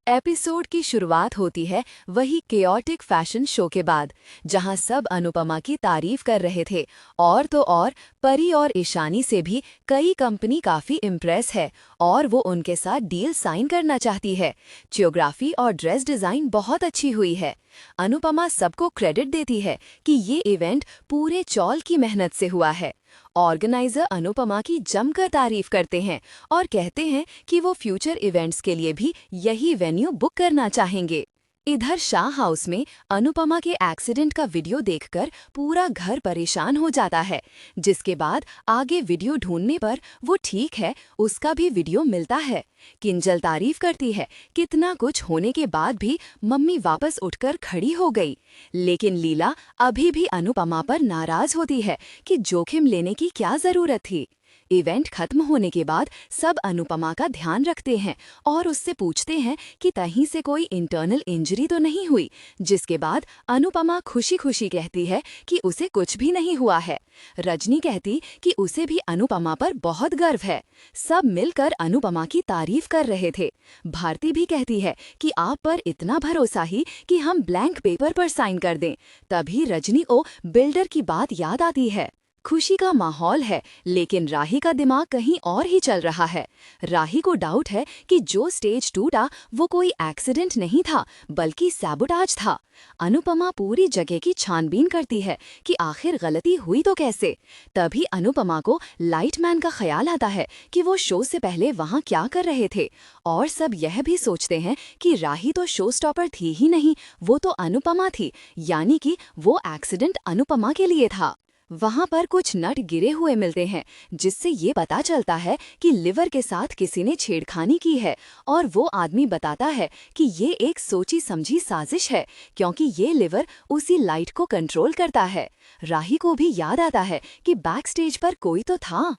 Episode की शुरुआत होती है वही केओटिक फैशन शो के बाद, जहां सब अनुपमा की तारीफ कर रहे थे। और तो और परी और ईशानी से भी कई कंपनी काफी इम्प्रेस है और वो उनके साथ डील साइन करना चाहती है। जियोग्राफी और ड्रेस डिजाइन बहुत अच्छी हुई है। अनुपमा सबको क्रेडिट देती है कि ये इवेंट पूरे चौल की मेहनत से हुआ है। ऑर्गेनाइजर अनुपमा की जमकर तारीफ करते हैं और कहते हैं कि वो फ्यूचर इवेंट्स के लिए भी यही वेन्यू बुक करना चाहेंगे। इधर शाह हाउस में अनुपमा के एक्सीडेंट का वीडियो देखकर पूरा घर परेशान हो जाता है, जिसके बाद आगे वीडियो ढूंढने पर वो ठीक है उसका भी वीडियो मिलता है। किंजल तारीफ करती है कितना कुछ होने के बाद भी मम्मी वापस उठकर खड़ी हो गई। लेकिन लीला अभी भी अनुपमा पर नाराज होती है कि जोखिम लेने की क्या जरूरत थी। इवेंट खत्म होने के बाद सब अनुपमा का ध्यान रखते हैं और उससे पूछते हैं कि कहीं से कोई इंटरनल इंजरी तो नहीं हुई, जिसके बाद अनुपमा खुशी खुशी कहती है कि उसे कुछ भी नहीं हुआ है। रजनी कहती कि उसे भी अनुपमा पर बहुत गर्व है। सब मिलकर अनुपमा की तारीफ कर रहे थे। भारती भी कहती है कि आप पर इतना भरोसा ही कि हम ब्लैंक पेपर पर साइन कर दें। तभी रजनी को बिल्डर की बात याद आती है। खुशी का माहौल है, लेकिन राही का दिमाग कहीं और ही चल रहा है। राही को डाउट है कि जो स्टेज टूटा वो कोई एक्सीडेंट नहीं था बल्कि सैबोटाज था। अनुपमा पूरी जगह की छानबीन करती है कि आखिर गलती हुई तो कैसे। तभी अनुपमा को लाइटमैन का ख्याल आता है कि वो शो से पहले वहां क्या कर रहे थे। और सब यह भी सोचते हैं कि राही तो शो स्टॉपर थी ही नहीं, वो तो अनुपमा थी, यानी कि वो एक्सीडेंट अनुपमा के लिए था। वहां पर कुछ नट गिरे हुए मिलते हैं, जिससे ये पता चलता है कि लिवर के साथ किसी ने छेड़खानी की है। और वो आदमी बताता है कि ये एक सोची समझी साजिश है, क्योंकि ये लिवर उसी लाइट को कंट्रोल करता है। राही को भी याद आता है कि बैक स्टेज पर कोई तो था।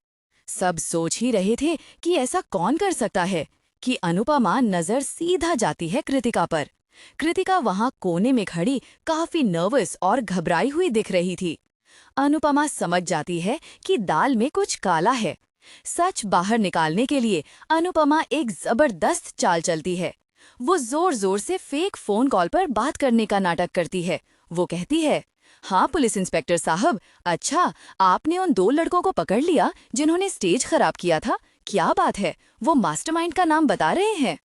सब सोच ही रहे थे कि ऐसा कौन कर सकता है कि अनुपमा नजर सीधा जाती है कृतिका पर। कृतिका वहां कोने में खड़ी काफी नर्वस और घबराई हुई दिख रही थी। अनुपमा समझ जाती है कि दाल में कुछ काला है। सच बाहर निकालने के लिए अनुपमा एक जबरदस्त चाल चलती है। वो जोर जोर से फेक फोन कॉल पर बात करने का नाटक करती है। वो कहती है, हाँ पुलिस इंस्पेक्टर साहब, अच्छा आपने उन 2 लड़कों को पकड़ लिया जिन्होंने स्टेज खराब किया था। क्या बात है, वो मास्टरमाइंड का नाम बता रहे हैं।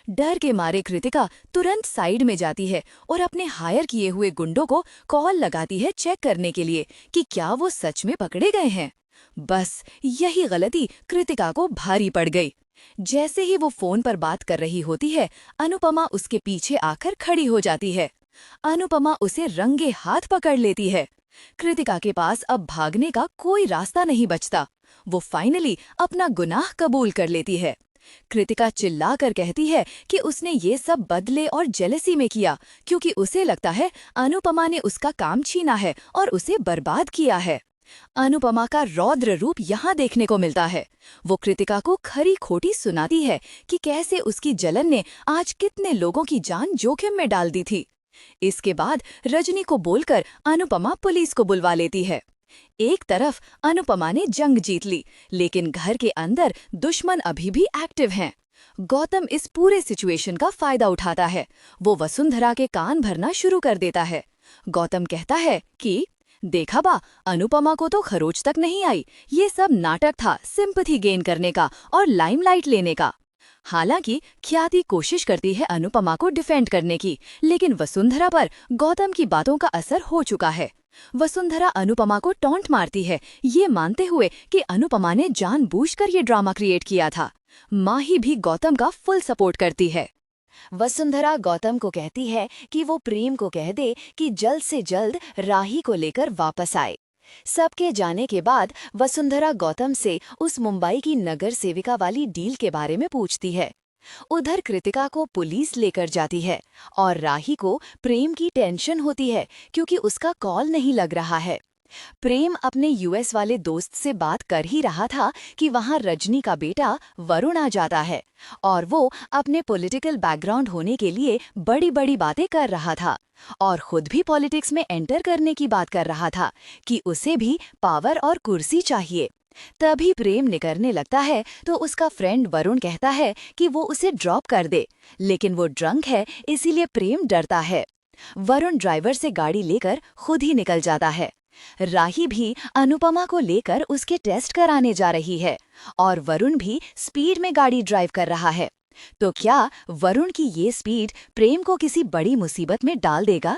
डर के मारे कृतिका तुरंत साइड में जाती है और अपने हायर किए हुए गुंडों को कॉल लगाती है चेक करने के लिए कि क्या वो सच में पकड़े गए हैं। बस यही गलती कृतिका को भारी पड़ गई। जैसे ही वो फोन पर बात कर रही होती है, अनुपमा उसके पीछे आकर खड़ी हो जाती है। अनुपमा उसे रंगे हाथ पकड़ लेती है। कृतिका के पास अब भागने का कोई रास्ता नहीं बचता। वो फाइनली अपना गुनाह कबूल कर लेती है। कृतिका चिल्लाकर कहती है कि उसने ये सब बदले और जेलसी में किया, क्योंकि उसे लगता है अनुपमा ने उसका काम छीना है और उसे बर्बाद किया है। अनुपमा का रौद्र रूप यहाँ देखने को मिलता है। वो कृतिका को खरी खोटी सुनाती है कि कैसे उसकी जलन ने आज कितने लोगों की जान जोखिम में डाल दी थी। इसके बाद रजनी को बोलकर अनुपमा पुलिस को बुलवा लेती है। एक तरफ अनुपमा ने जंग जीत ली, लेकिन घर के अंदर दुश्मन अभी भी एक्टिव हैं। गौतम इस पूरे सिचुएशन का फायदा उठाता है। वो वसुंधरा के कान भरना शुरू कर देता है। गौतम कहता है कि देखा बा, अनुपमा को तो खरोच तक नहीं आई। ये सब नाटक था सिंपैथी गेन करने का और लाइमलाइट लेने का। हालांकि ख्याति कोशिश करती है अनुपमा को डिफेंड करने की, लेकिन वसुंधरा पर गौतम की बातों का असर हो चुका है। वसुंधरा अनुपमा को टॉन्ट मारती है, ये मानते हुए कि अनुपमा ने जानबूझकर ये ड्रामा क्रिएट किया था। माही भी गौतम का फुल सपोर्ट करती है। वसुंधरा गौतम को कहती है कि वो प्रेम को कह दे कि जल्द से जल्द राही को लेकर वापस आए। सबके जाने के बाद वसुंधरा गौतम से उस मुंबई की नगर सेविका वाली डील के बारे में पूछती है। उधर कृतिका को पुलिस लेकर जाती है और राही को प्रेम की टेंशन होती है, क्योंकि उसका कॉल नहीं लग रहा है। प्रेम अपने यूएस वाले दोस्त से बात कर ही रहा था कि वहां रजनी का बेटा वरुण आ जाता है और वो अपने पॉलिटिकल बैकग्राउंड होने के लिए बड़ी बड़ी बातें कर रहा था और खुद भी पॉलिटिक्स में एंटर करने की बात कर रहा था कि उसे भी पावर और कुर्सी चाहिए। तभी प्रेम निकलने लगता है तो उसका फ्रेंड वरुण कहता है कि वो उसे ड्रॉप कर दे, लेकिन वो ड्रंक है इसीलिए प्रेम डरता है। वरुण ड्राइवर से गाड़ी लेकर खुद ही निकल जाता है। राही भी अनुपमा को लेकर उसके टेस्ट कराने जा रही है और वरुण भी स्पीड में गाड़ी ड्राइव कर रहा है। तो क्या वरुण की ये स्पीड प्रेम को किसी बड़ी मुसीबत में डाल देगा?